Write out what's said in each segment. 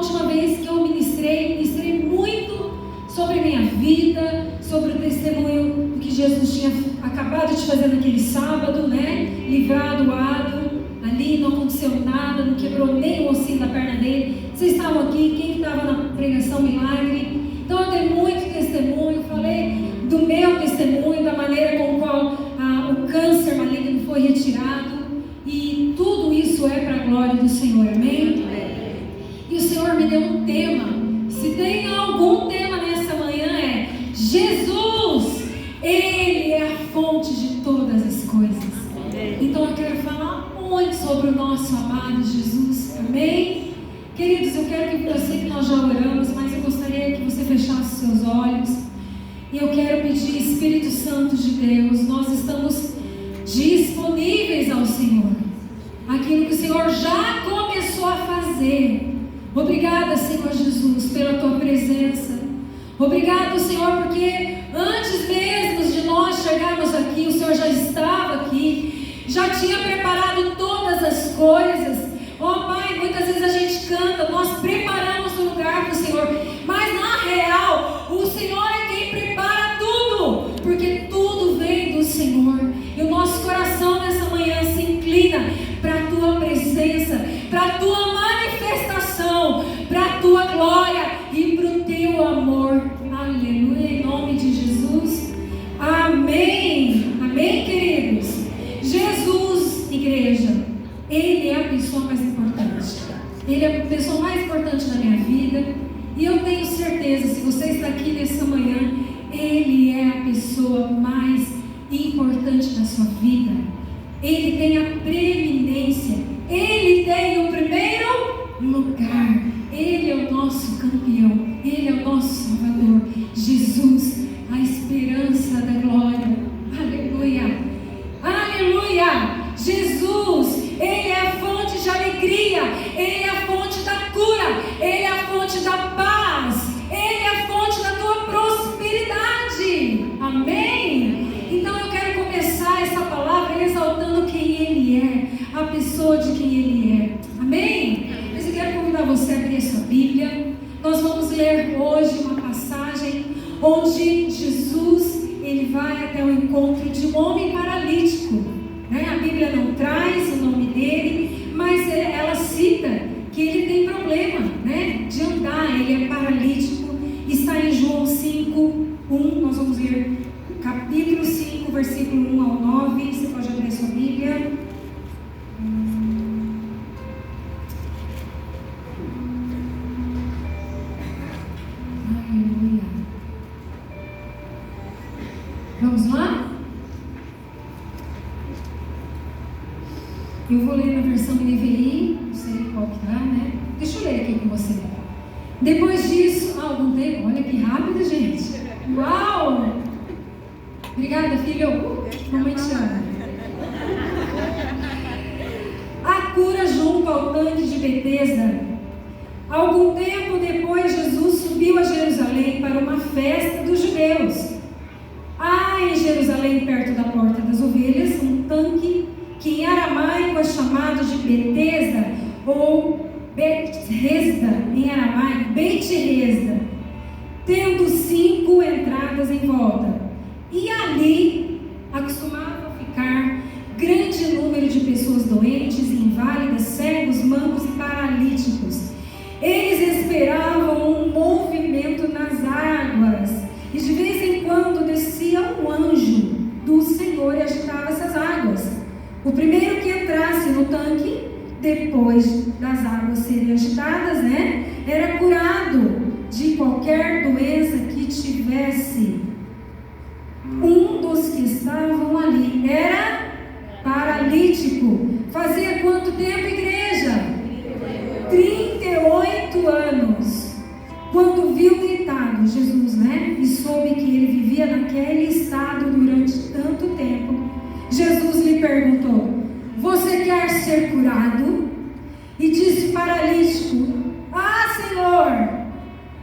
última vez que eu ministrei muito sobre a minha vida, sobre o testemunho que Jesus tinha acabado de fazer naquele sábado, né? Livrado o Ado, ali não aconteceu nada, não quebrou nem o ossinho da perna dele. Vocês estavam aqui, quem estava na pregação milagre? Então eu dei muito testemunho, falei do meu testemunho, da maneira com qual o câncer maligno foi retirado, e tudo isso é para a glória do Senhor, amém? E o Senhor me deu um tema. Se tem algum tema nessa manhã é Jesus, Ele é a fonte de todas as coisas. Então eu quero falar muito sobre o nosso amado Jesus, amém? Queridos, eu quero que eu sei que nós já oramos, mas eu gostaria que você fechasse seus olhos. E eu quero pedir, Espírito Santo de Deus, nós estamos disponíveis ao Senhor. Aquilo que o Senhor já começou a fazer. Obrigada, Senhor Jesus, pela Tua presença. Obrigado, Senhor, porque antes mesmo de nós chegarmos aqui, o Senhor já estava aqui, já tinha preparado todas as coisas. Oh Pai, muitas vezes a gente canta, nós preparamos o lugar para o Senhor, mas na real, o Senhor é quem prepara tudo, porque tudo vem do Senhor. E o nosso coração nessa manhã se inclina para a Tua presença, para a Tua manifestação, para a Tua glória e para o Teu amor. Aleluia, em nome de Jesus. Amém. Amém, queridos? Jesus, igreja, Ele é a pessoa mais importante. Ele é a pessoa mais importante da minha vida. E eu tenho certeza, se você está aqui nessa manhã, Ele é a pessoa mais importante da sua vida. Ele tem a preeminência. Ele tem o primeiro lugar. Ele é o nosso campeão. Ele é o nosso Salvador. Jesus, a esperança da glória. Aleluia. Aleluia. Jesus, Ele é a fonte de alegria. Ele é a fonte da cura. Ele é a fonte da paz. Ele é a fonte da tua prosperidade. Amém? Então eu quero começar essa palavra exaltando quem Ele é, a pessoa de quem Ele é. Amém? Mas eu quero convidar você a abrir a sua Bíblia. Nós vamos ler hoje uma passagem onde Jesus, Ele vai até o encontro de um homem paralítico. A Bíblia não traz o nome dele, mas ela cita que ele tem problema, de andar, ele é paralítico. Está em João 5:1, nós vamos ler capítulo 5, versículo 1 ao 9. Você pode abrir a sua Bíblia. Aleluia. Vamos lá? Eu vou ler na versão NVI, não sei qual que tá, Deixa eu ler aqui com você. Depois disso, há algum tempo, olha que rápido, gente. Uau! Obrigada, filho. Mamãe te ama. A cura junto ao tanque de Betesda. Algum tempo depois, Jesus subiu a Jerusalém para uma festa dos judeus. Há em Jerusalém, perto da Porta das Ovelhas, um tanque que em aramaico é chamado de Betesda ou Bethesda, em aramaico, Bethesda, tendo 5 entradas em volta. E ali acostumava ficar grande número de pessoas doentes, inválidas, cegos, mancos e paralíticos. Eles esperavam um movimento nas águas, e de vez em quando descia um anjo do Senhor e agitava essas águas. O primeiro que entrasse no tanque, depois das águas serem agitadas, era curado de qualquer doença que tivesse. Um dos que estavam ali era paralítico. Fazia quanto tempo, igreja? 38 anos. Quando viu deitado Jesus, e soube que ele vivia naquele estado durante tanto tempo, Jesus lhe perguntou: você quer ser curado? E disse o paralítico: Senhor,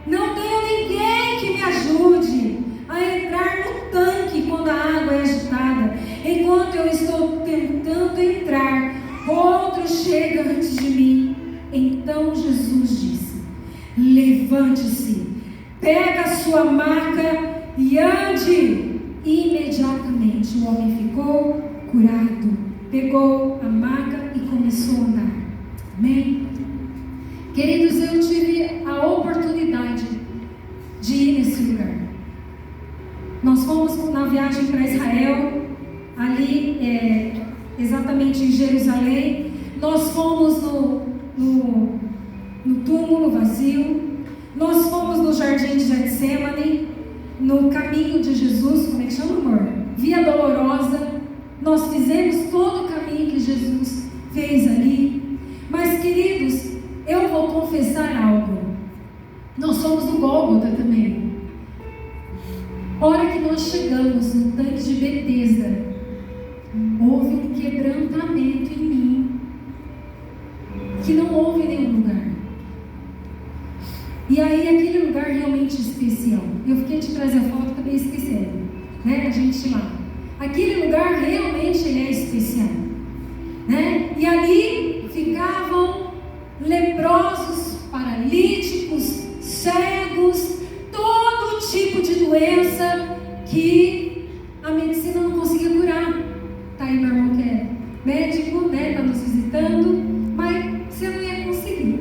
não tenho ninguém que me ajude a entrar no tanque quando a água é agitada. Enquanto eu estou tentando entrar, outro chega antes de mim. Então Jesus disse: levante-se, pega a sua maca e ande. Imediatamente o homem ficou curado, pegou a maca e começou a andar. Amém? Queridos, eu tive a oportunidade de ir nesse lugar. Nós fomos na viagem para Israel, ali exatamente em Jerusalém. Nós fomos no túmulo vazio, nós fomos no Jardim de Getsemane, no caminho de Jesus, como é que chama, amor? Via Dolorosa. Nós fizemos todo o caminho que Jesus fez ali. Mas, queridos, eu vou confessar algo. Nós fomos no Gólgota também. A hora que nós chegamos no tanque de Betesda, houve um quebrantamento em mim que não houve em nenhum lugar. E aí aquele lugar realmente especial. Eu fiquei de trazer a foto, acabei esquecendo, né? A gente lá. Aquele lugar realmente ele é especial, né? E ali ficavam leprosos, paralíticos, cegos, todo tipo de doença que a medicina não conseguia curar. Tá aí meu irmão que é médico, né? Tá nos visitando, mas você não ia conseguir.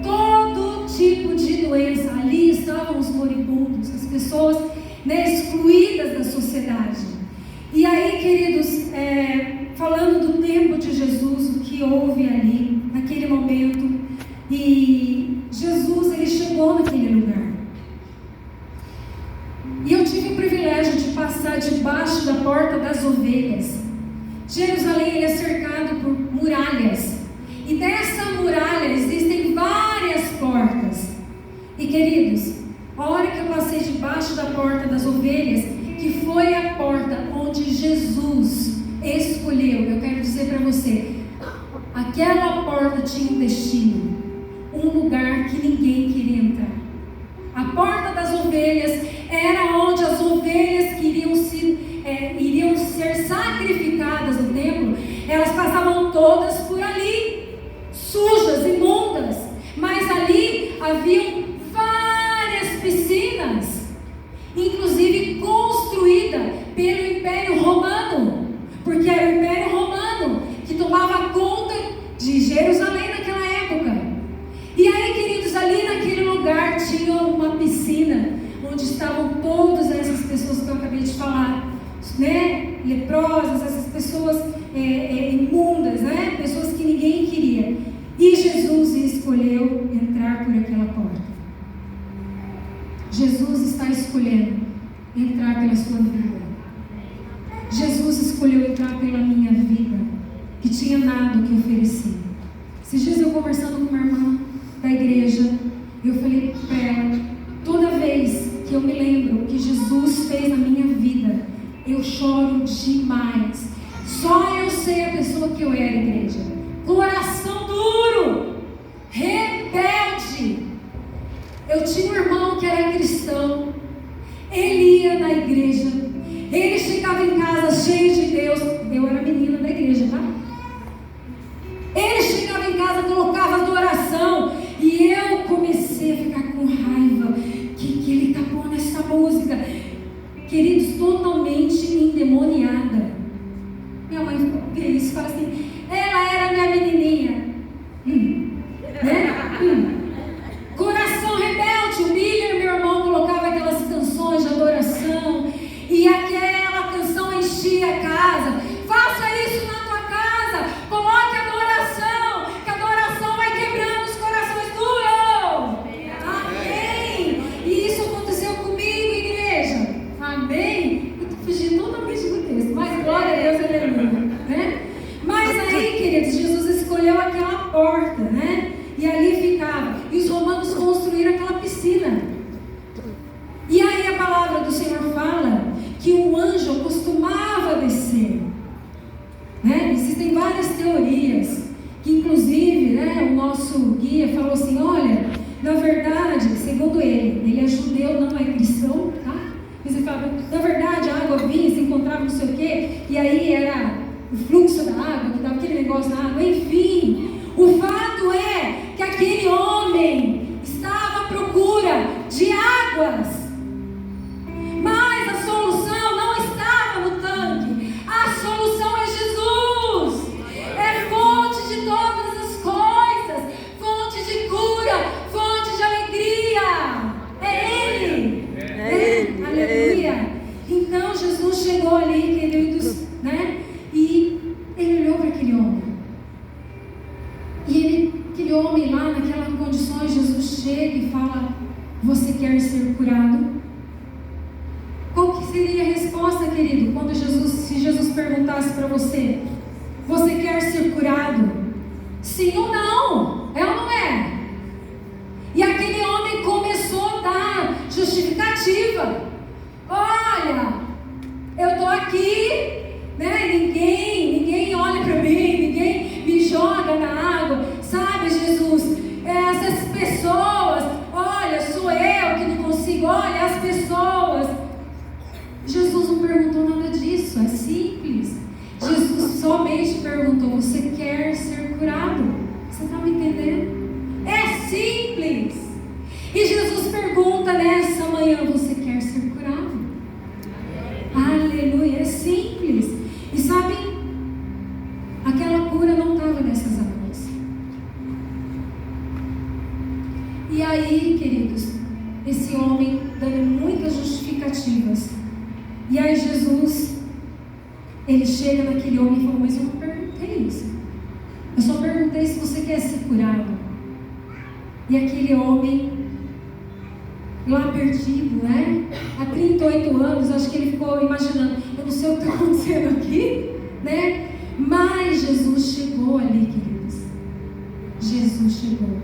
Todo tipo de doença. Ali estavam os moribundos, as pessoas, né, excluídas da sociedade. E aí, queridos, falando do tempo de Jesus, o que houve ali, naquele momento, e Jesus, ele chegou naquele lugar. E eu tive o privilégio de passar debaixo da porta das ovelhas. Jerusalém ele é cercado por muralhas. E nessa muralha existem várias portas. E queridos, a hora que eu passei debaixo da porta das ovelhas, que foi a porta onde Jesus escolheu, eu quero dizer para você, aquela porta tinha um destino, um lugar que ninguém queria entrar. A porta das ovelhas era onde as ovelhas que iriam ser sacrificadas no templo. Elas passavam todas por ali, sujas, imundas, mas ali haviam várias piscinas, inclusive construída pelo Império Romano, porque era o Império Romano que tomava conta de Jerusalém naquela época. E aí, queridos, ali naquele lugar tinha uma piscina onde estavam todas essas pessoas que eu acabei de falar, né? Leprosas, essas pessoas imundas, né? Pessoas que ninguém queria. E Jesus escolheu entrar por aquela porta. Jesus está escolhendo entrar pela sua vida. Jesus escolheu entrar pela minha vida, que tinha nada o que oferecer. Esses dias eu conversando com uma irmã da igreja, eu falei para ela, toda vez que eu me lembro que Jesus fez na minha vida, eu choro demais. Só eu sei a pessoa que eu era, igreja. Coração duro, rebelde. Eu tinha um irmão que era cristão, ele ia na igreja, ele chegava em casa cheio de Deus. Eu era menina da igreja, tá? Ele chegava em casa, colocava adoração, e eu comecei a ficar com raiva. Que ele tá pondo essa música? Queridos, totalmente endemoniada. Minha mãe vê isso e fala assim, ela era minha menininha. Né? Coração rebelde. O Miller, meu irmão, colocava aquelas canções de adoração, e aquela canção enchia a casa. Faça isso na tua casa, coloque adoração, que a adoração vai quebrando os corações duros. Amém. E isso aconteceu comigo, igreja. Amém. Eu estou fugindo totalmente do texto, mas glória a Deus, aleluia, né? Mas aí, queridos, Jesus escolheu aquela porta, né? E ali ficava. E os romanos construíram aquela piscina. E aí a palavra do Senhor fala que o anjo costumava descer, né? Existem várias teorias, que inclusive, né, o nosso guia falou assim, olha, na verdade, segundo ele é judeu, não é cristão, tá? Mas ele fala, na verdade a água vinha, se encontrava não sei o quê, e aí era o fluxo da água, que dava aquele negócio na água, enfim. O fato é que aquele homem estava águas. Mas a solução não estava no tanque. A solução é Jesus. É fonte de todas as coisas. Fonte de cura. Fonte de alegria. É Ele. Aleluia. Então Jesus chegou ali, queridos, né? E ele olhou para aquele homem. E aquele homem lá, naquelas condições, Jesus chega e fala: você quer ser curado? Qual que seria a resposta, querido, quando se Jesus perguntasse para você: você quer ser curado? Sim ou não? É ou não é? E aquele homem começou a dar justificativa. Olha, eu estou aqui, né? Ninguém olha para mim, ninguém me joga na água, sabe, Jesus? Essas pessoas, olha, sou eu que não consigo, olha, as pessoas. Jesus não perguntou nada disso, é simples. Jesus somente perguntou: você quer ser curado? Você está me entendendo? É simples. E Jesus pergunta nessa manhã: você quer ser curado? Aleluia, é simples. E sabe, aquela cura não estava nessas águas. E aí, queridos, esse homem dando muitas justificativas. E aí Jesus, ele chega naquele homem e fala: mas eu não perguntei isso. Eu só perguntei se você quer ser curado. E aquele homem, lá perdido, né? Há 38 anos, acho que ele ficou imaginando: eu não sei o que está acontecendo aqui, né? Mas Jesus chegou ali, queridos. Jesus chegou.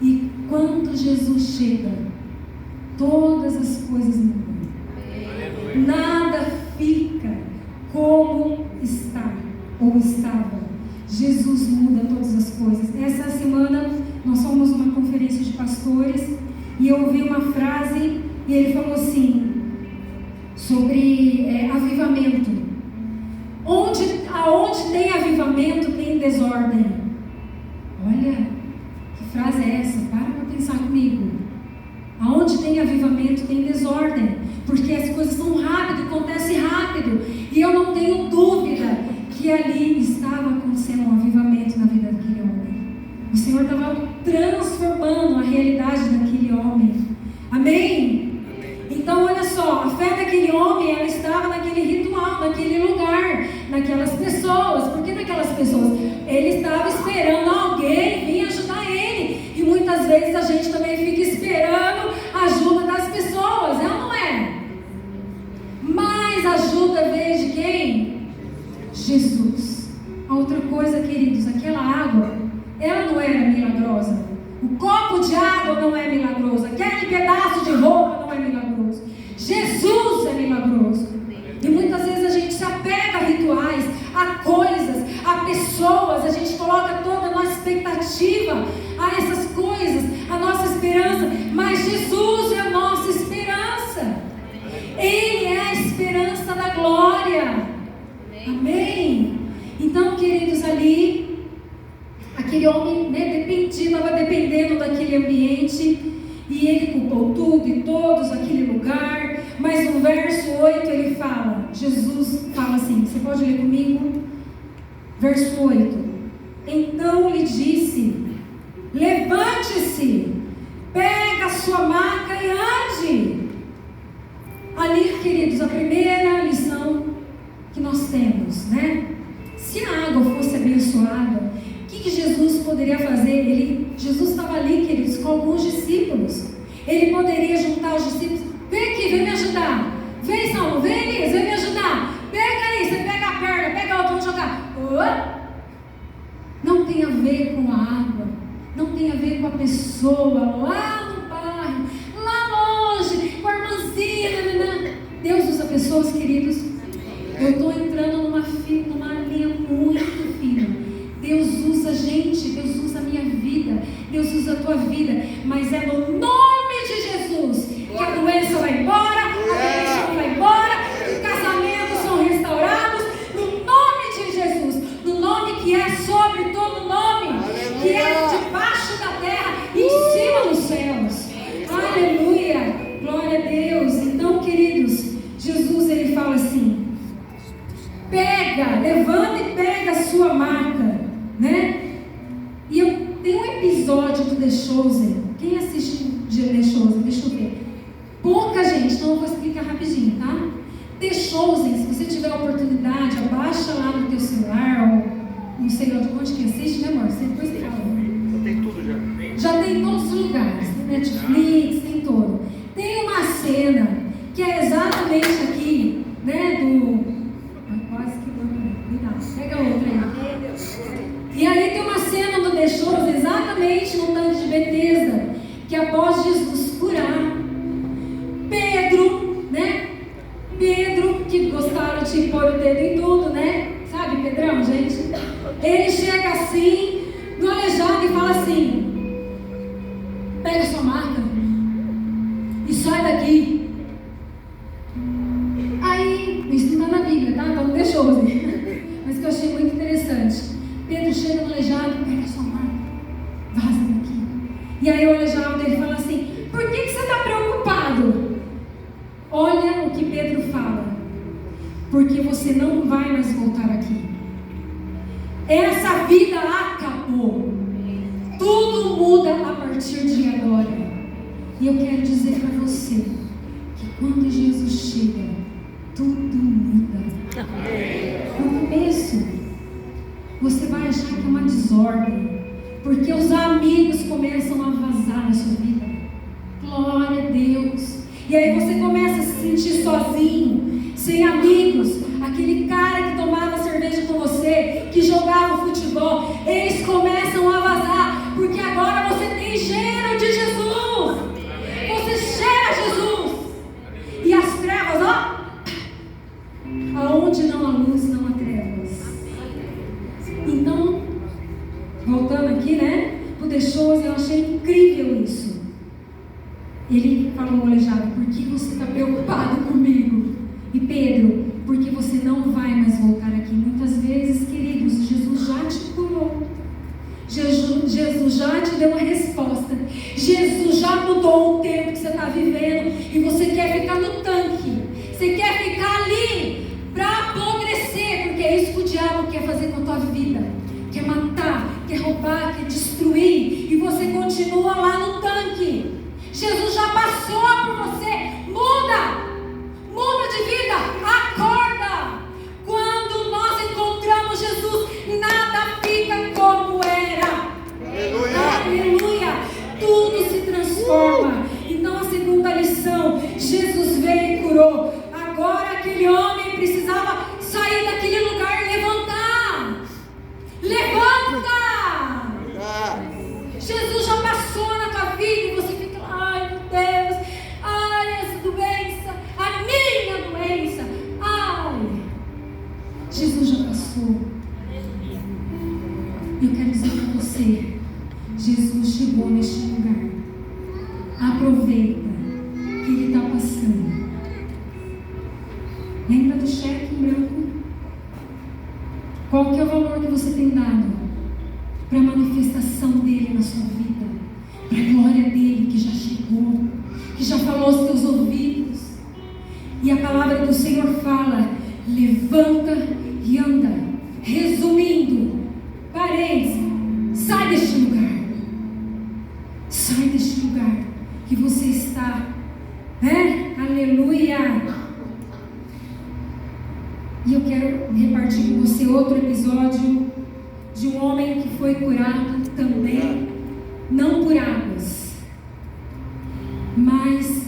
E quando Jesus chega, todas as coisas mudam. Nada fica como está ou estava. Jesus muda todas as coisas. Essa semana nós fomos numa conferência de pastores e eu ouvi uma frase e ele falou assim sobre avivamento. Aonde tem avivamento tem desordem. Olha, que frase é essa? Para pensar comigo. Aonde tem avivamento tem desordem, porque as coisas são rápidas, acontecem rápido. E eu não tenho dúvida que ali estava acontecendo um avivamento na vida daquele homem. O Senhor estava transformando a realidade daquele homem. Amém? Então olha só, a fé daquele homem, ela estava naquele ritual, naquele lugar, naquelas pessoas. Por que naquelas pessoas? Ele estava esperando alguém vir ajudar ele. E muitas vezes a gente também fica esperando a ajuda das pessoas, é ou não é? Mas a ajuda veio de quem? Jesus. A outra coisa, queridos, aquela água, ela não era milagrosa. O copo de água não é milagroso. Aquele pedaço de roupa não é milagroso. Jesus é milagroso. E muitas vezes a gente se apega a rituais, a coisas, a pessoas. A gente coloca toda a nossa expectativa a essas coisas, a nossa esperança. Mas Jesus é a nossa esperança. Ele é a esperança da glória. Amém? Então, queridos, ali, aquele homem, né, estava dependendo daquele ambiente, e ele culpou tudo e todos, aquele lugar. Mas no verso 8 ele fala, Jesus fala assim, você pode ler comigo? Verso 8: então lhe disse: levante-se, pega a sua maca e ande. Ali, queridos, a primeira lição que nós temos, né? Se a água fosse abençoada, o que Jesus poderia fazer? Jesus estava ali, queridos, com alguns discípulos. Ele poderia juntar os discípulos: vem aqui, vem me ajudar. Vem, Saulo, vem, Elias, vem me ajudar. Pega aí, você pega a perna, pega a outra, vamos jogar. Não tem a ver com a água, não tem a ver com a pessoa lá no bairro, lá longe, com a irmãzinha. Deus usa pessoas, queridos. Eu estou entrando numa linha muito fina. Deus usa gente, Deus usa a minha vida, Deus usa a tua vida, mas é no nome de Jesus que a doença vai embora, a depressão vai embora, os casamentos são restaurados, no nome de Jesus, no nome que é sobre todo nome, que é debaixo da terra e em cima dos céus. Aleluia, glória The Chosen. Quem assiste The Chosen? Deixa eu ver. Pouca gente, então eu vou explicar rapidinho, tá? The Chosen, se você tiver a oportunidade, abaixa lá no teu celular, ou não sei onde que assiste, né, amor? Você depois fala. Já tem tudo já. Já tem em todos os lugares. Tem Netflix, tem todo. Tem uma cena que é exatamente aqui, né, quase que cuidado, pega outra aí. E aí tem uma cena do The Chosen, exatamente no tanque de Betesda, que após Jesus curar, Pedro, que gostaram de pôr o dedo em tudo, né? Sabe, Pedrão, gente? Ele chega assim, no aleijado, e fala assim: pega sua maca e sai daqui. Aí, isso não está na Bíblia, tá? Então não deixou, assim. Mas que eu achei muito interessante. Pedro chega no aleijado, pega sua maca, vaza daqui. E aí o aleijado dele fala assim: por que você está preocupado? Olha o que Pedro fala: porque você não vai mais voltar aqui. Essa vida acabou. Tudo muda a partir de agora. E eu quero dizer para você que quando Jesus chega, tudo muda. No começo, você vai achar que é uma desordem, porque os amigos começam a vazar na sua vida. Glória a Deus. E aí você começa a se sentir sozinho, sem amigos. Aquele cara que tomava cerveja com você, que jogava futebol, eles começam a vazar, porque agora você tem cheiro de Jesus. Você cheira Jesus. E as trevas, ó, aonde não há luz, não há trevas. Então, voltando aqui, né, o The Chosen, eu achei incrível isso. Ele falou, aleijado: por que você está preocupado comigo? E Pedro: porque você não vai mais voltar aqui. Muitas vezes, queridos, Jesus já te curou. Jesus já te deu uma resposta. Jesus já mudou o tempo que você está vivendo. E você quer ficar no tanque. Você quer ficar ali para apodrecer. Porque é isso que o diabo quer fazer com a tua vida. Quer matar, quer roubar, quer destruir. E você continua lá no tanque. Jesus já passou por você. Muda de vida, acorda. Quando nós encontramos Jesus, nada fica como era. Aleluia. Tudo se transforma. Então a segunda lição: Jesus veio e curou. Agora aquele homem precisava sair daquele lugar e levantar. Levanta. Jesus já passou na tua vida e você fica: ai meu Deus, ai essa doença, a minha doença, ai. Jesus já passou. Eu quero dizer para você: Jesus chegou neste lugar. Aproveita que Ele está passando. Lembra do cheque em branco? Qual que é o valor que você tem dado para a manifestação dele na sua vida? Para a glória dele que já chegou, que já falou aos teus ouvidos. E a palavra do Senhor fala: levanta e anda. Resumindo, parênteses, sai deste lugar. Sai deste lugar que você está, né? Aleluia. E eu quero repartir com você outro episódio de um homem que foi curado também, não por águas, mas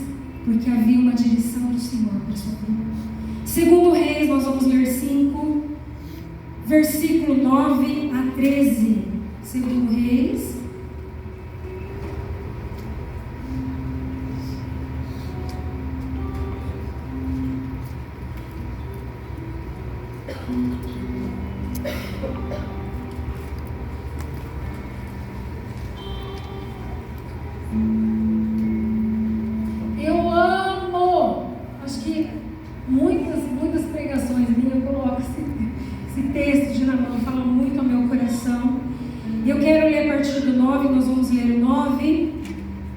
porque havia uma direção do Senhor para a sua vida. Segundo Reis, nós vamos ler 5, versículo 9 a 13. Segundo Reis. Eu amo, acho que muitas pregações minhas eu coloco esse texto de Naamã, fala muito ao meu coração. Eu quero ler a partir do 9, nós vamos ler o 9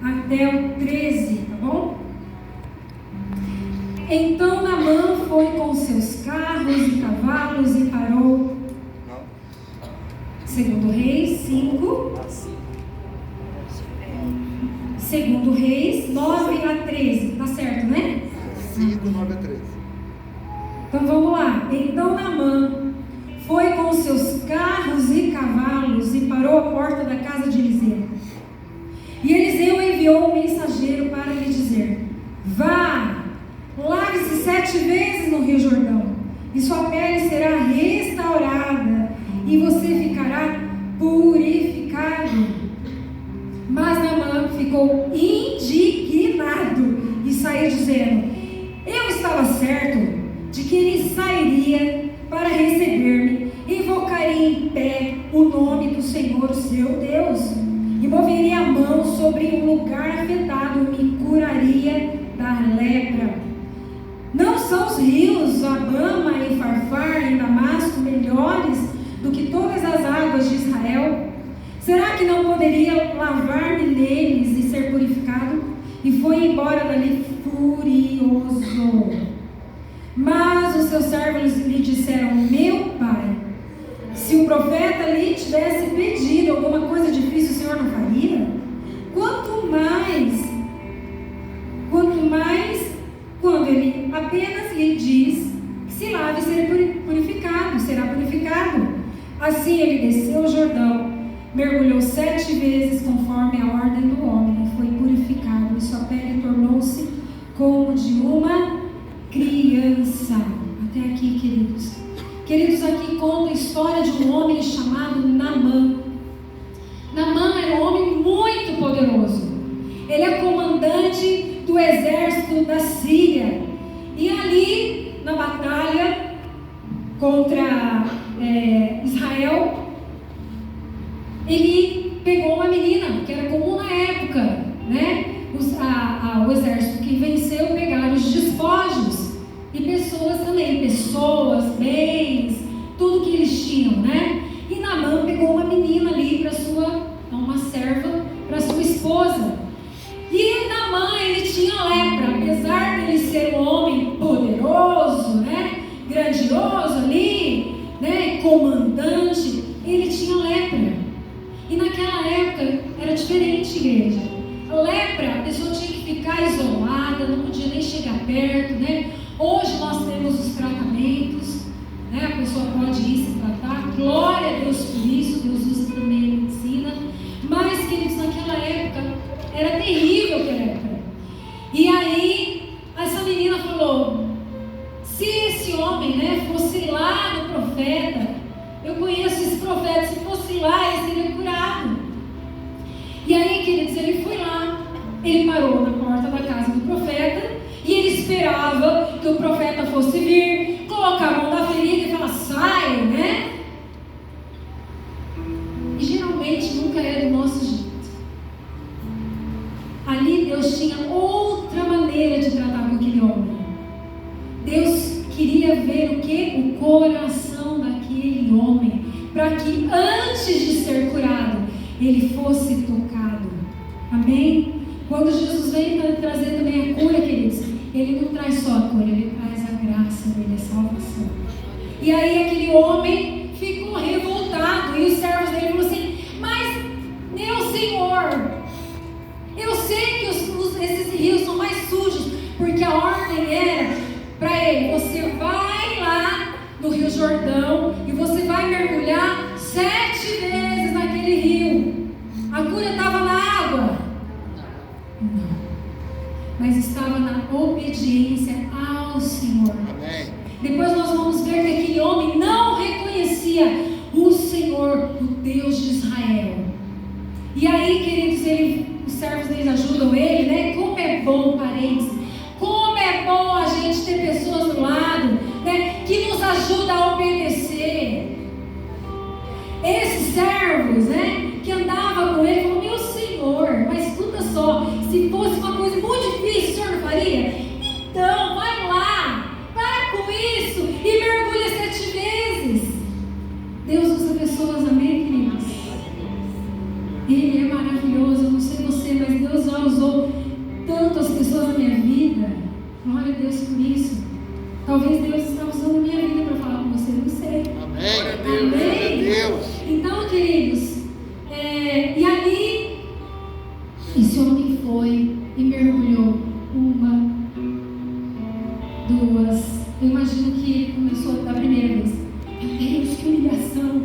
até o 13, tá bom? Então Naamã foi com seus carros e cavalos e parou. Segundo Reis 5. Segundo Reis 9-13. Tá certo, né? 5, 9-13. Então vamos lá. Então Naamã foi com seus carros e cavalos e parou à porta da casa de Eliseu. E Eliseu enviou um mensageiro para lhe dizer: vá, lave-se 7 vezes no Rio Jordão, e sua pele será restaurada, e você ficará purificado. Mas Naamã ficou indignado e saiu dizendo: eu estava certo de que ele sairia para receber-me, invocaria em pé o nome do Senhor, o seu Deus, e moveria a mão sobre um lugar afetado e me curaria da lepra. Não são os rios Abama e Farfar em Damasco melhores do que todas as águas de Israel? Será que não poderia lavar-me neles e ser purificado? E foi embora dali furioso. Mas os seus servos lhe disseram: meu pai, se o profeta lhe tivesse pedido alguma coisa difícil, o Senhor não faria? Quanto mais quando ele apenas lhe diz que se lave e será purificado. Assim ele desceu o Jordão, mergulhou 7 vezes conforme a ordem do homem, e foi purificado, e sua pele tornou-se como de uma criança. Até aqui, queridos. Queridos, aqui conta a história de um homem chamado Naamã. Naamã era um homem muito poderoso. Ele é comandante do exército da Síria. E ali, na batalha contra Israel, ele pegou uma menina, que era comum na época, né? O exército que venceu pegaram os despojos. E pessoas também, bens, tudo que eles tinham, né? E Naamã pegou uma menina ali uma serva, para sua esposa. E Naamã, ele tinha lepra, apesar de ele ser um homem poderoso, né? Grandioso ali, né? Comandante, ele tinha lepra. E naquela época era diferente, igreja. A lepra, a pessoa tinha que ficar isolada, não podia nem chegar perto, né? Hoje nós temos os tratamentos, né? A pessoa pode ir se tratar, glória a Deus por isso, Deus usa também a medicina. Mas, queridos, naquela época era terrível a lepra. E aí, essa menina falou: se esse homem, né, fosse lá no profeta, eu conheço esse profeta, se fosse lá, ele seria curado. E aí, queridos, ele foi lá, ele parou na porta da casa do profeta, e ele esperava que o profeta fosse vir, colocar a mão na ferida e falar: sai, né? E geralmente nunca é do nosso jeito. Ali Deus tinha outra maneira de tratar com aquele homem. Deus queria ver o que? O coração daquele homem, para que antes de ser curado, ele fosse tocado. Amém? Quando Jesus vem trazer também a cura, queridos, ele não traz só a cura, ele traz a graça dele, a salvação. E aí aquele homem ficou revoltado, e os servos dele falaram assim: mas, meu Senhor, eu sei que esses rios são mais sujos, porque a ordem era para ele: você vai lá no Rio Jordão e você vai mergulhar 7 vezes naquele rio. A cura estava na água? Não. Mas estava na obediência ao Senhor. Amém. Depois nós vamos ver que aquele homem não reconhecia o Senhor, o Deus de Israel. E aí, queridos, os servos deles ajudam ele, né? Como é bom, parentes, como é bom a gente ter pessoas do lado, né, que nos ajudam a obedecer. Esses servos, né, que andavam com ele, falaram: meu Senhor, mas escuta só, se fosse uma coisa muito difícil, o Senhor não faria? Então, vai lá, para com isso e mergulha 7 vezes. Deus usa pessoas, amém, queridos? Ele é maravilhoso. Eu não sei você, mas Deus já usou tantas pessoas na minha vida. Glória a Deus por isso. Talvez Deus está usando a minha vida para falar com você, não sei. Amém. Glória a Deus. Amém? Glória a Deus. Então, queridos, e ali Esse homem foi e mergulhou 1, 2. Eu imagino que ele começou da primeira vez. Meu Deus, que humilhação!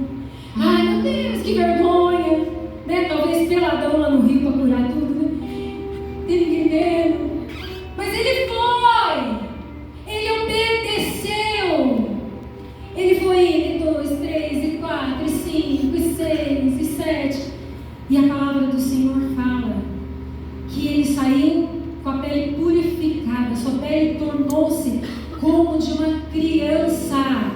Ai, meu Deus, que vergonha! Né? Talvez peladão lá no rio para curar tudo, né? Tem ninguém vendo. Mas ele foi! Ele obedeceu! Ele foi indo, 2, 3, e 4, e 5, e 6, e 7. E a palavra do Senhor fala que ele saiu com a pele purificada, sua pele tornou-se como de uma criança.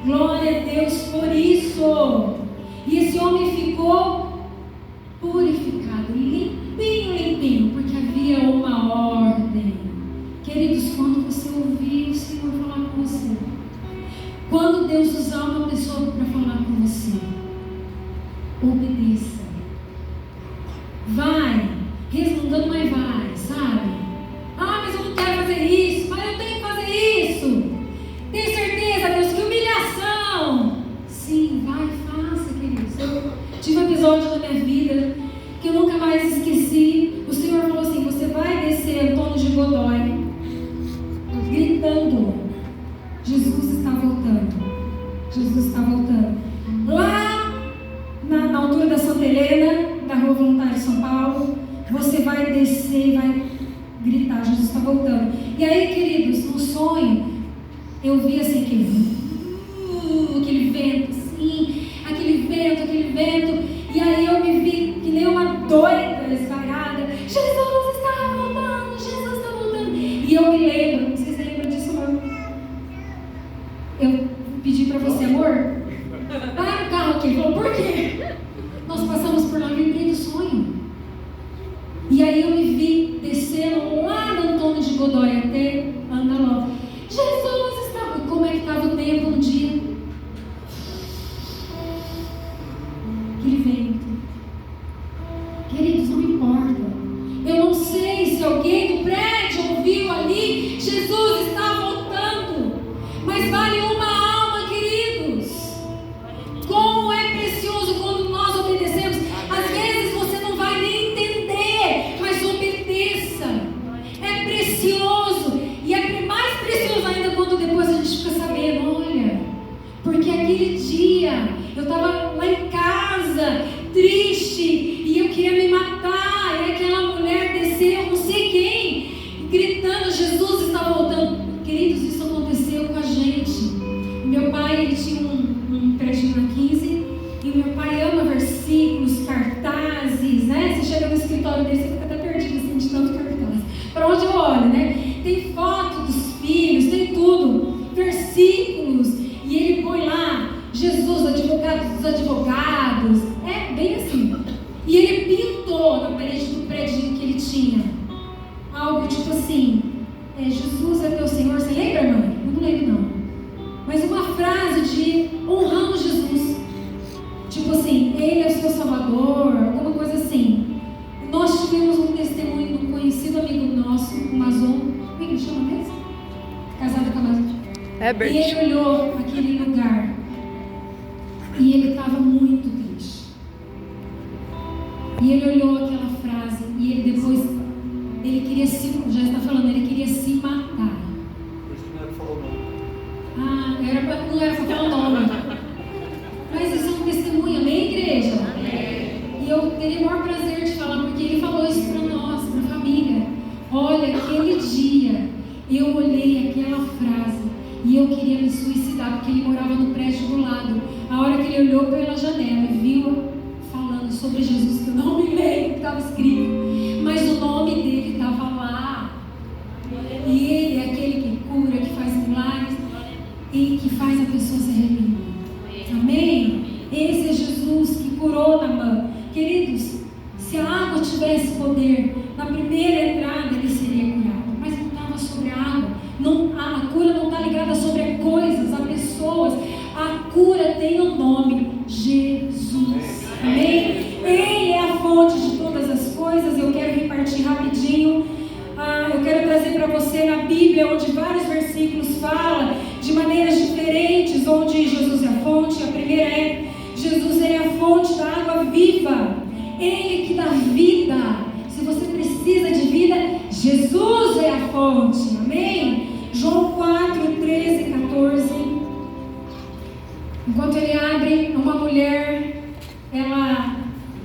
Glória a Deus por isso. E esse homem ficou purificado, limpinho, limpinho, porque havia uma ordem. Queridos, quando você ouvir o Senhor falar com você, quando Deus usar uma pessoa para falar com você, obedeça. Vai, resmungando, mas vai, sabe? Ah, mas eu não quero fazer isso, mas eu tenho que fazer isso. Tenho certeza, Deus, que humilhação. Sim, vai, faça, queridos. Eu tive um episódio na minha vida que eu nunca mais esqueci. O Senhor falou assim: você vai descer Antônio de Godói, gritando. Jesus está voltando. Jesus está voltando. Lá na altura da Santa Helena, da Rua Voluntária de São Paulo, você vai descer e vai gritar: Jesus está voltando. E aí, queridos, no sonho, eu vi assim aquele vento, assim, aquele vento. E aí eu me vi que nem uma doida esvairada. Jesus está voltando, Jesus está voltando. E eu me lembro, não sei se você lembra disso, amor. Eu pedi para você, amor, vai no carro aqui. Ele falou: por quê? Nós passamos por lá, eu lembrei do sonho. E aí eu me vi descendo lá no Antônio de Godói até Andaló. Jesus estava. Como é que estava o tempo um dia? Aquele vento. Queridos, não importa. Eu não sei se alguém do prédio ouviu ali: Jesus está voltando. Mas vale uma alma, queridos. Como é precioso quando nós obedecemos. Às vezes você não vai nem entender, mas obedeça. É precioso. E é mais precioso ainda quando depois a gente fica sabendo: olha, porque aquele dia eu estava lá em casa, triste, e eu queria me matar, e aquela mulher desceu, não sei quem, gritando: Jesus está voltando. Queridos, isso aconteceu com a gente. Meu pai, ele tinha um prédio na 15, e meu pai ama versículos, cartazes, né? Você chega no escritório dele, você fica até perdido assim, de tanto cartaz. Para onde eu olho, né? Tem foto dos filhos, tem tudo, versículos, e ele põe lá: Jesus, advogado dos advogados. É bem assim. E ele pintou na parede do prédio que ele tinha algo tipo assim: Jesus é teu Senhor. Você lembra, mãe? Eu não lembro, não. Mas uma frase de honrando Jesus. Tipo assim: Ele é o seu Salvador, alguma coisa assim. Nós tivemos um testemunho de um conhecido amigo nosso, o Mazon. Como é que ele chama mesmo? Casado com a Mazon. E ele olhou aquele lugar e ele estava muito triste. E ele olhou aquela frase e ele depois, ele queria já está falando, ele queria se matar. Por isso que não era pra falar o nome. Ah, não era para falar o nome. Mas isso é um testemunho, amém, igreja? E eu teria o maior prazer de falar, porque ele falou isso para nós, para a família. Olha, aquele dia eu olhei aquela frase e eu queria me suicidar, porque ele morava no prédio do lado. A hora que ele olhou pela janela e viu falando sobre Jesus, que eu não me lembro que estava escrito, mas o nome dele estava lá. E ele é aquele que cura, que faz milagres e que faz a pessoa se arrepender. Amém? Esse é Jesus que curou Naamã. Queridos, se a água tivesse poder, na primeira entrada ele seria curado, mas não estava sobre a água. A cura não está ligada sobre a coisas, a pessoas. A cura tem o nome Jesus. Amém? Ele é a fonte de todas as coisas. Eu quero repartir rapidinho. Eu quero trazer para você na Bíblia, onde vários versículos falam de maneiras diferentes, onde Jesus é a fonte. A primeira é: Jesus é a fonte da água viva. Ele que dá vida. Se você fonte. Amém? João 4, 13, 14. Enquanto ele abre, uma mulher, ela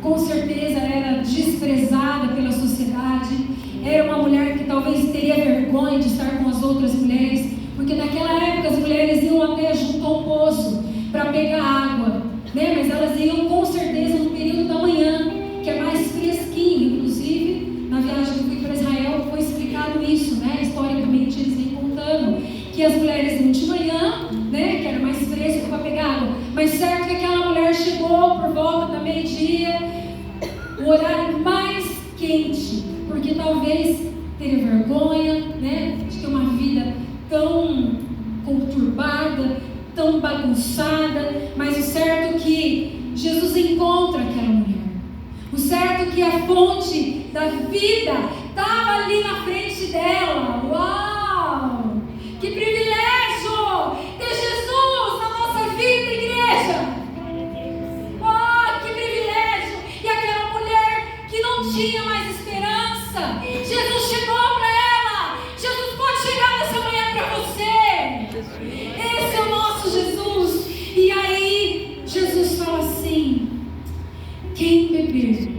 com certeza era desprezada pela sociedade. Era uma mulher que talvez teria vergonha de estar com as outras mulheres, porque naquela época as mulheres iam até junto ao poço para pegar água, né? Mas elas iam com certeza no período da manhã, que é mais fresquinho. Inclusive, na viagem que eu fui para Israel, foi explicado isso, né? Historicamente, eles vêm contando que as mulheres iam de manhã, né? Que era mais fresco para pegar água. Mas certo que aquela mulher chegou por volta da meio-dia, o horário mais quente, porque talvez teria vergonha, né? De ter uma vida tão conturbada, tão bagunçada. Mas o certo é que Jesus encontra aquela mulher. O certo é que a fonte da vida estava ali na frente dela. Uau! Que privilégio ter Jesus na nossa vida, igreja! Oh, que privilégio! E aquela mulher que não tinha mais esperança, Jesus chegou para ela. Jesus pode chegar nessa manhã para você. Esse é o nosso Jesus. E aí Jesus fala assim: quem beber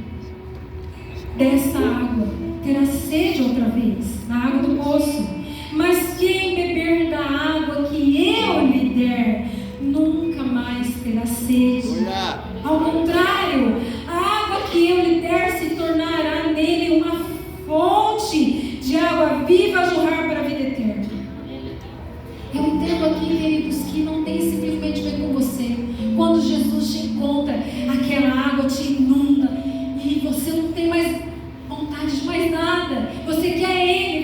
dessa água terá sede outra vez, na água do poço. Mas quem beber da água que eu lhe der, nunca mais terá sede. Ao contrário, a água que eu lhe der se tornará nele uma fonte de água viva a jorrar para a vida eterna. Eu entendo aqui, queridos, que não tem simplesmente a ver com você. Quando Jesus te encontra, aquela água te inunda e você não tem mais vontade de mais nada. Você quer Ele,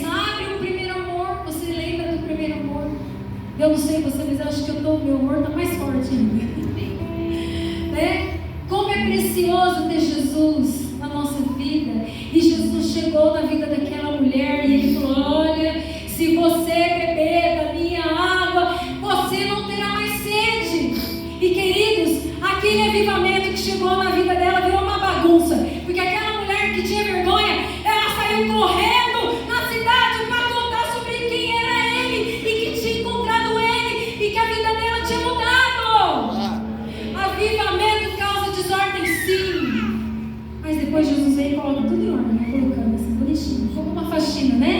sabe? O primeiro amor, você lembra do primeiro amor? Eu não sei você, mas eu acho que o meu amor está mais forte ainda. Né? Como é precioso ter Jesus na nossa vida. E Jesus chegou na vida daquela mulher e Ele falou: olha, se você beber da minha água, você não terá mais sede. E queridos, aquele avivamento que chegou na vida dela virou uma bagunça, porque aquela mulher que tinha vergonha, ela saiu correndo na cidade para contar sobre quem era Ele e que tinha encontrado Ele e que a vida dela tinha mudado. Avivamento causa desordem, sim, mas depois Jesus veio e coloca tudo em ordem, né? Colocando assim, bonitinho, como uma faxina, né?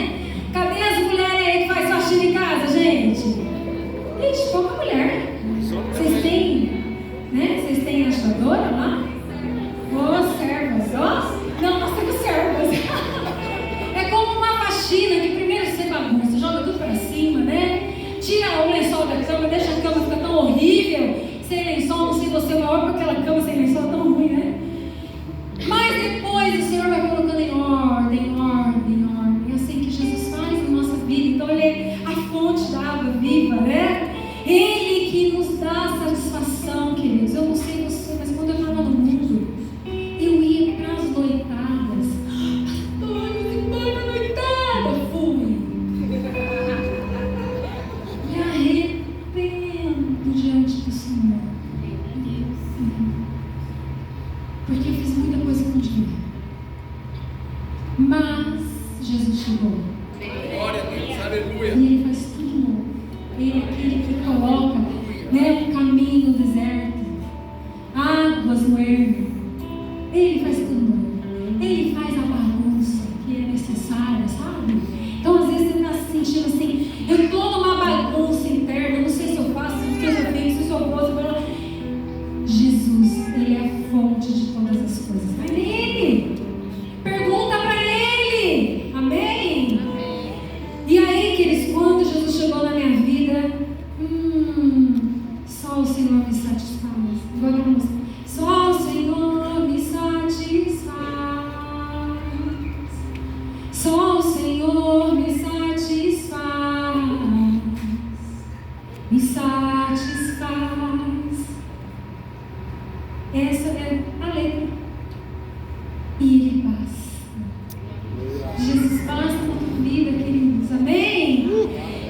Cadê as mulheres aí que faz faxina em casa, gente? Gente, pouca mulher. Vocês têm, né? Vocês têm ajudadora lá? Ô, servas, ó. Não, nós temos servas. É como uma faxina que primeiro você bagunça, joga tudo pra cima, né? Tira o lençol da cama, deixa a cama ficar tão horrível. Sem lençol, não sei você, o maior porque aquela cama sem lençol é tão ruim, né? Mas depois o Senhor vai colocando em ordem, ordem, ordem. É assim que Jesus faz na nossa vida. Então Ele é a fonte da água viva, né? Ele que nos dá satisfação, queridos. Eu não sei você, mas quando eu estava no mundo, eu ia para as noitadas. Noitada, fui. Me arrependo diante do Senhor. Porque eu fiz muita coisa que não devia. Mas Jesus chegou. Glória a Deus, aleluia. E Ele faz tudo novo. Ele é aquele que coloca, né, um caminho no deserto, águas no ermo. Ele faz tudo novo. Ele faz a bagunça que é necessária, sabe? Então às vezes você está se sentindo assim: eu estou numa bagunça interna, eu não sei se eu faço, se eu tenho, se eu vou, se eu vou. Jesus, Ele é a fonte de todas as coisas. Vai nele. Pergunta para Ele. Amém? E aí, queridos, quando Jesus chegou na minha vida, só o Senhor me satisfaz. Igual aquela música. Só o Senhor me satisfaz. Só o Senhor me satisfaz. Me satisfaz. Essa é a letra. E Ele basta. Jesus basta na tua vida, queridos. Amém?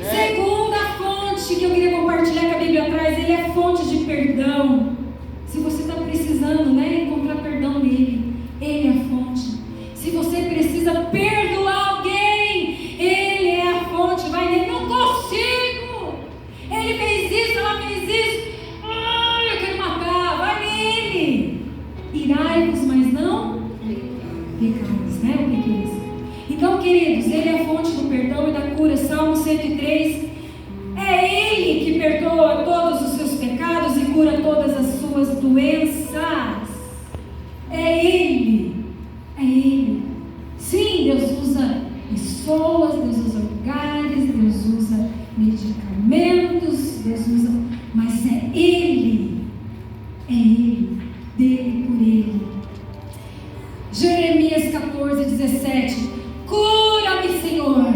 Segunda fonte que eu queria compartilhar que a Bíblia traz, Ele é fonte de perdão. Se você está precisando, né, encontrar perdão nele, Ele é a fonte. Se você precisa perdoar alguém, né? O riqueza. Então, queridos, Ele é a fonte do perdão e da cura. Salmo 103. É Ele que perdoa todos os seus pecados e cura todas as suas doenças. É Ele. É Ele. Sim, Deus usa pessoas, Deus usa lugares, Deus usa medicamentos, Deus usa... Mas é Ele. É Ele. Dele por Ele. Jeremias 14:17. Cura-me, Senhor.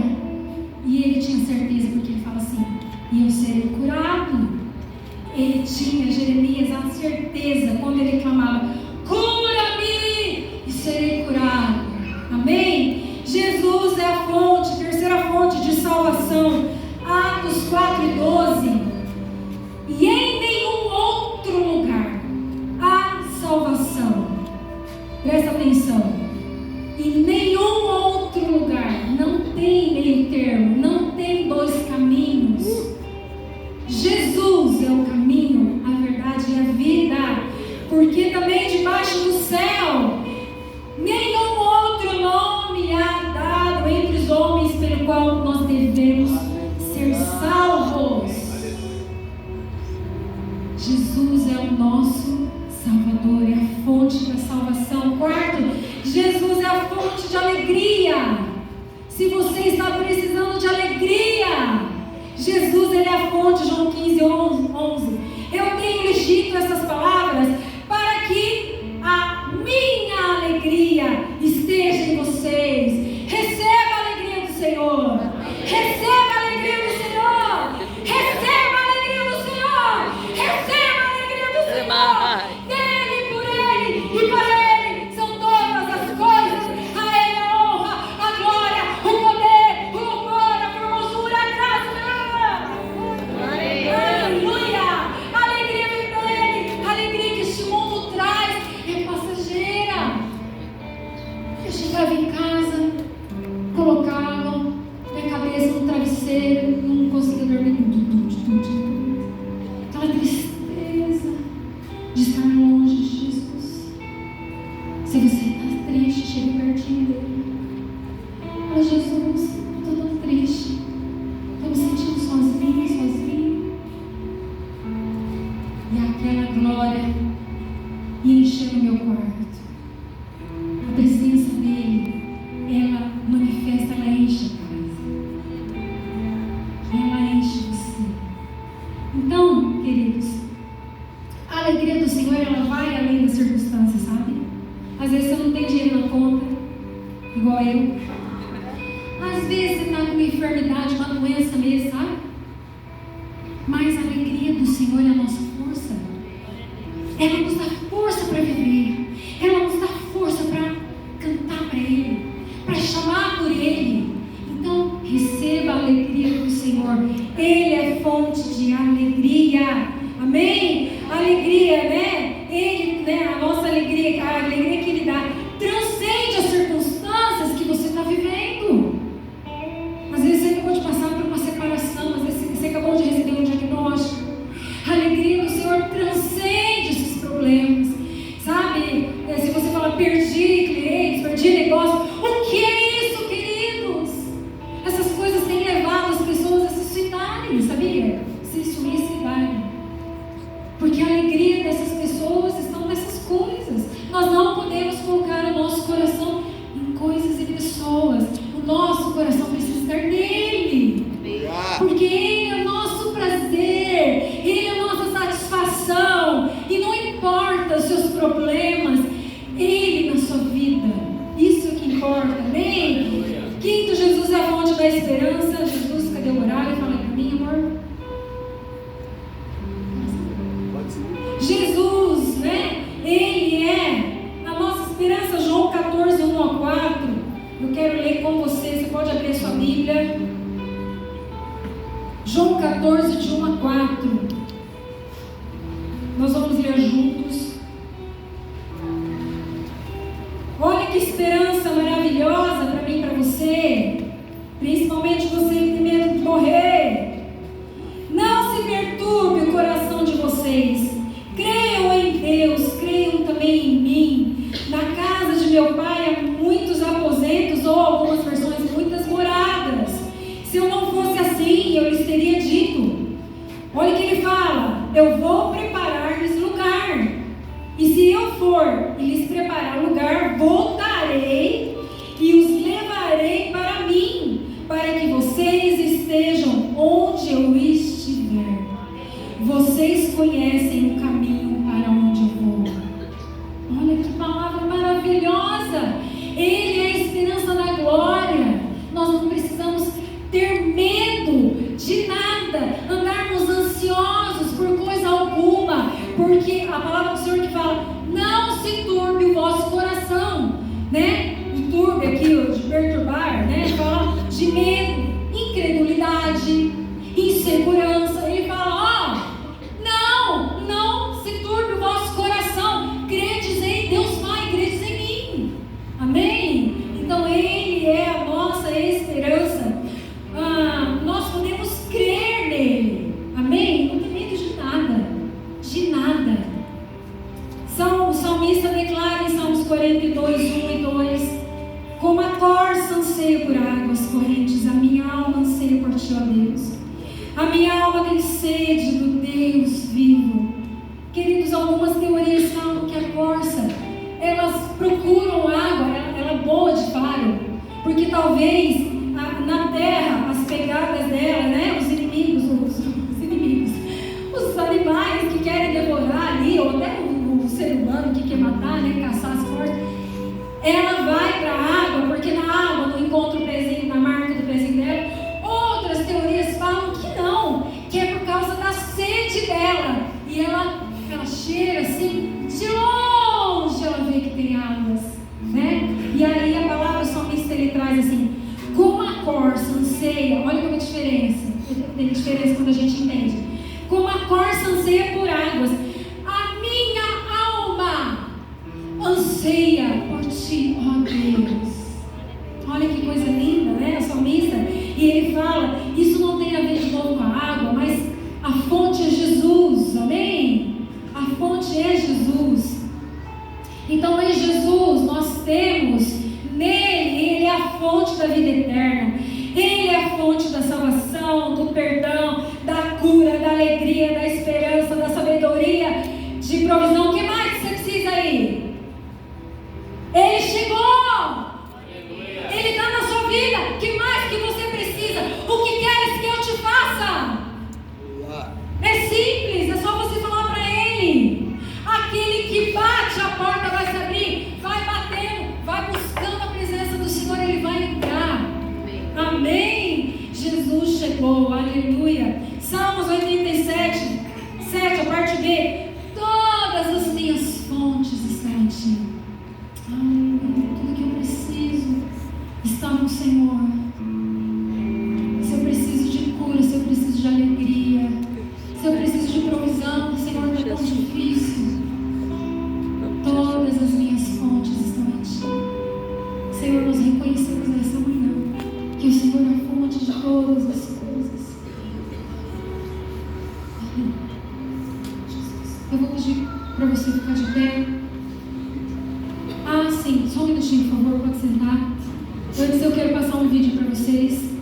E ele tinha certeza, porque ele fala assim: e eu serei curado. Ele tinha, Jeremias, a certeza, quando ele clamava: cura-me e serei curado. Amém? Jesus é a fonte, terceira fonte de salvação. Atos 4:12. E em nenhum outro lugar há salvação. Presta atenção. Em nenhum outro lugar, não tem meio termo, não tem dois caminhos. Jesus é o caminho, a verdade e a vida. Porque também debaixo do céu nenhum outro nome há dado entre os homens pelo qual nós devemos ser salvos. Jesus é o nosso Salvador, é a fonte da salvação. Quarto, Jesus é a fonte de alegria. Se você está precisando de alegria, Jesus, Ele é a fonte. João 15:11. Eu tenho lhes dito essas palavras para que a minha alegria esteja em vocês. Receba a alegria do Senhor. Receba a alegria do Senhor. Receba a alegria do Senhor. Receba a alegria do Senhor. Dele, por Ele e para Ele são todas as coisas. A Ele a honra, a glória, o poder, o louvor, a formosura, a graça. Aleluia! A alegria vem dele. A alegria que este mundo traz é passageira. Eu chegava em casa, colocava minha cabeça no travesseiro, não conseguia dormir. Aquela tristeza de estar longe de Jesus. Se você está triste, chegue pertinho dele. Fala: Jesus, estou tão triste, estou me sentindo sozinho. E aquela glória ia enchendo meu quarto. A presença dele, ela manifesta, ela enche a casa. Ela enche você. Então, queridos, a alegria do Senhor, ela vai além das circunstâncias, sabe? Às vezes você não tem dinheiro na conta, igual eu. Às vezes você está com uma enfermidade, uma doença mesmo, sabe? Mas a alegria do Senhor é a nossa força. Ela nos dá força para viver. Ela nos dá força para cantar para Ele, para chamar por Ele. Então, receba a alegria do Senhor. Ele é fonte de alegria. Amém? Alegria, né? Ele, né? A nossa alegria, a alegria que Ele dá, transcende as circunstâncias que você está vivendo. Às vezes você acabou de passar por uma separação, às vezes você acabou de receber um diagnóstico. A alegria do Senhor transcende esses problemas. Sabe? Se você fala: perdi clientes, perdi negócio, o que é isso, queridos? Essas coisas têm levado as pessoas a se suicidarem, sabia? Se suicidarem. Porque a alegria dessas pessoas estão nessas coisas. Nós não podemos colocar o nosso coração em coisas e pessoas. O nosso coração precisa estar nele. Porque Ele é o nosso prazer, Ele é a nossa satisfação. E não importa os seus problemas, Ele na sua vida. Isso é o que importa, amém? Quinto, Jesus é a fonte da esperança. Jesus, cadê o horário? Fala aí pra mim, amor. Jesus, né? Ele é a nossa esperança. João 14:1-4. Eu quero ler com você. Você pode abrir a sua Bíblia. João 14, de 1-4. Nós vamos ler juntos. Olha que esperança maravilhosa para mim e para você. Principalmente você que tem medo de morrer. Não se perturbe o coração de vocês. Creiam em Deus, creiam também em mim. Na casa de meu pai há muitos aposentos. Olha o que ele fala: eu vou preparar-lhes lugar. E se eu for e lhes preparar lugar, voltarei e os levarei para mim, para que vocês estejam onde eu estiver. Vocês conhecem o caminho para onde eu vou. Olha que palavra maravilhosa! Ele é a esperança da glória. Nós não precisamos ter medo de nada, andarmos ansiosos por coisa alguma, porque a palavra do Senhor que fala: não se turbe o vosso coração, né? O turbe aqui, o de perturbar, né? Fala de medo, incredulidade, insegurança. Ele fala: não se turbe o vosso coração, credes em Deus Pai, credes em mim. Amém? Então Ele é a nossa esperança. Nós podemos crer nele. Amém? Não tem medo de nada. De nada. O salmista declara em Salmos 42, 1 e 2: como a corça anseia por águas correntes, a minha alma anseia por ti, ó Deus. A minha alma tem sede do Deus vivo. Queridos, algumas teorias falam que a corça, elas procuram água, ela boa de faro, porque talvez na terra as pegadas dela, né, os animais que querem devorar ali, ou até o ser humano que quer matar, né, caçar as corças, ela vai para a água, porque na água não encontra o pezinho, na marca do pezinho dela. Outras teorias falam que não, que é por causa da sede dela, e ela cheira assim, de longe ela vê que tem águas, né? E aí a palavra do salmista ele traz assim: como a corça anseia, olha como é a diferença, tem diferença quando a gente entende. Como a corça anseia por águas, a minha alma anseia por ti, ó Deus. Olha que coisa linda, né? O salmista, e ele fala: isso não tem a ver de novo com a água, mas a fonte é Jesus, amém? A fonte é Jesus. Então em Jesus nós temos, nele, ele é a fonte da vida eterna, ele é a fonte da salvação, do perdão, da cura, da alegria, da esperança, da sabedoria, de provisão. O que mais você precisa aí? Ele chegou! Ele está na sua vida. O que mais que você precisa? O que queres que eu te faça? É simples, é só você falar para ele. Aquele que bate, a porta vai se abrir. Vai batendo, vai buscando a presença do Senhor, ele vai entrar. Amém? Jesus chegou, aleluia. Salmos 87, 7, a parte B: todas as minhas fontes estão em ti. Aleluia. Tudo que eu preciso está no Senhor. Se eu preciso de cura, se eu preciso de alegria, se eu preciso de provisão, Senhor, não é tão difícil. Todas as minhas fontes estão em ti. Senhor, nós reconhecemos nessa manhã que o Senhor é a fonte de todas as coisas. Eu vou pedir para você ficar de pé. Sim, só um minutinho, por favor, pode sentar. Antes eu quero passar um vídeo para vocês.